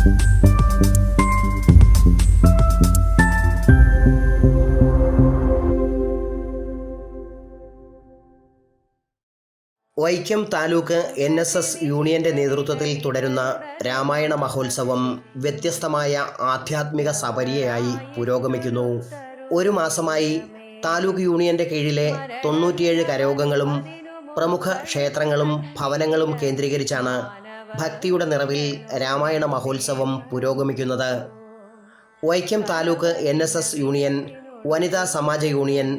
Vaikom taluk NSS യൂണിയൻ്റെ നേതൃത്വത്തിൽ തുടരുന്ന രാമായണ മഹോത്സവം വ്യത്യസ്തമായ ആധ്യാത്മിക സപര്യയായി പുരോഗമിക്കുന്നു. ഒരു മാസമായി താലൂക്ക് യൂണിയൻ്റെ കീഴിലെ 97 കരയോഗങ്ങളും പ്രമുഖ ക്ഷേത്രങ്ങളും ഭവനങ്ങളും കേന്ദ്രീകരിച്ചാണ് ഭക്തിയുടെ നിറവിൽ രാമായണ മഹോത്സവം പുരോഗമിക്കുന്നത്. വൈക്കം താലൂക്ക് NSS യൂണിയൻ, വനിതാ സമാജ യൂണിയൻ,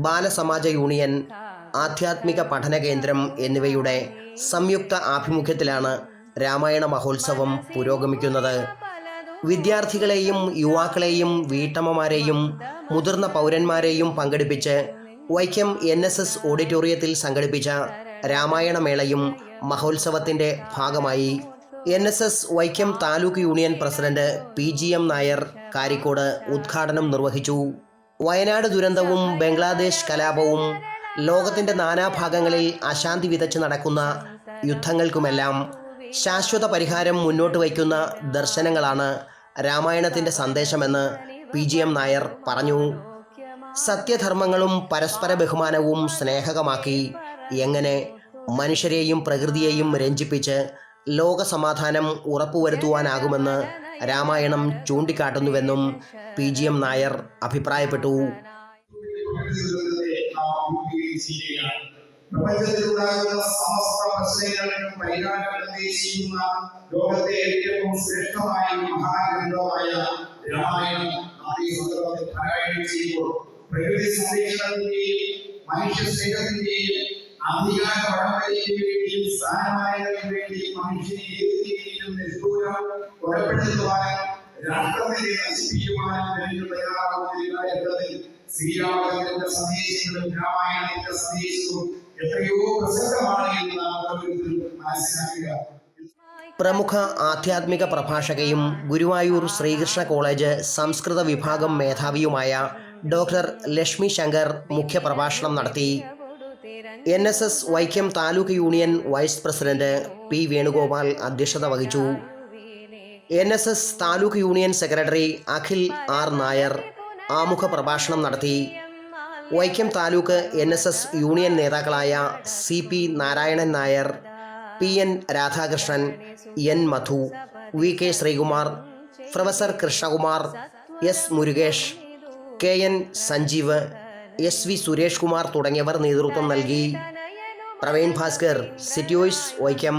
ബാലസമാജ യൂണിയൻ, ആധ്യാത്മിക പഠന കേന്ദ്രം എന്നിവയുടെ സംയുക്ത ആഭിമുഖ്യത്തിലാണ് രാമായണ മഹോത്സവം പുരോഗമിക്കുന്നത്. വിദ്യാർത്ഥികളെയും യുവാക്കളെയും വീട്ടമ്മമാരെയും മുതിർന്ന പൗരന്മാരെയും പങ്കെടുപ്പിച്ച് വൈക്കം NSS ഓഡിറ്റോറിയത്തിൽ സംഘടിപ്പിച്ച രാമായണ മേളയും മഹോത്സവത്തിൻ്റെ ഭാഗമായി. NSS Vaikom taluk union president PGM Nair Karikode ഉദ്ഘാടനം നിർവഹിച്ചു. വയനാട് ദുരന്തവും ബംഗ്ലാദേശ് കലാപവും ലോകത്തിൻ്റെ നാനാഭാഗങ്ങളിൽ അശാന്തി വിതച്ച് നടക്കുന്ന യുദ്ധങ്ങൾക്കുമെല്ലാം ശാശ്വത പരിഹാരം മുന്നോട്ട് വയ്ക്കുന്ന ദർശനങ്ങളാണ് രാമായണത്തിൻ്റെ സന്ദേശമെന്ന് PGM നായർ പറഞ്ഞു. സത്യധർമ്മങ്ങളും പരസ്പര ബഹുമാനവും സ്നേഹകമാക്കി എങ്ങനെ മനുഷ്യരെയും പ്രകൃതിയെയും രഞ്ജിപ്പിച്ച് ലോകസമാധാനം ഉറപ്പുവരുത്തുവാനാകുമെന്ന് രാമായണം ചൂണ്ടിക്കാട്ടുന്നുവെന്നും PGM നായർ അഭിപ്രായപ്പെട്ടു. പ്രപഞ്ചത്തിലുണ്ടാകുന്ന സമസ്ത പ്രശ്നങ്ങൾക്കും പരിഹാരം നിർദ്ദേശിക്കുന്ന ലോകത്തെ ഏറ്റവും ശ്രേഷ്ഠമായ മഹാഗ്രന്ഥമായ രാമായണം പാരായണം ചെയ്യുമ്പോൾ പ്രകൃതി സംരക്ഷണത്തിന്റെയും മനുഷ്യ സ്നേഹത്തിന്റെയും അധികാര പരമ്പരയ്ക്ക് വേണ്ടിയും സ്ഥാനമാനങ്ങൾക്ക് വേണ്ടിയും മനുഷ്യനെ ഏത് രീതിയിലും നിഷ്ഠൂരം കൊലപ്പെടുത്തുവാനും രാഷ്ട്രത്തെ നശിപ്പിക്കുവാനും ജനങ്ങൾ തയ്യാറാവുന്നില്ല എന്നതിൽ ശ്രീരാമചന്ദ്രന്റെ സന്ദേശങ്ങളും രാമായണത്തിന്റെ സന്ദേശവും എത്രയോ പ്രസക്തമാണ് എന്ന് നാം ഓരോരുത്തരും മനസ്സിലാക്കുക. പ്രമുഖ ആധ്യാത്മിക പ്രഭാഷകയും ഗുരുവായൂർ ശ്രീകൃഷ്ണ കോളേജ് സംസ്കൃത വിഭാഗം മേധാവിയുമായ ഡോക്ടർ ലക്ഷ്മി ശങ്കർ മുഖ്യപ്രഭാഷണം നടത്തി. NSS Vaikom taluk union vice president P Venugopal അധ്യക്ഷത വഹിച്ചു. NSS taluk union secretary Akhil R Nair ആമുഖ പ്രഭാഷണം നടത്തി. വൈക്കം താലൂക്ക് NSS യൂണിയൻ നേതാക്കളായ CP Narayanan Nair, PN Radhakrishnan, N Madhu, VK Sreekumar, professor Krishnakumar, S Murukesh, KN Sanjeev, SV Suresh Kumar തുടങ്ങിയവർ നേതൃത്വം നൽകി. Praveen Bhaskar, city voice Vaikom.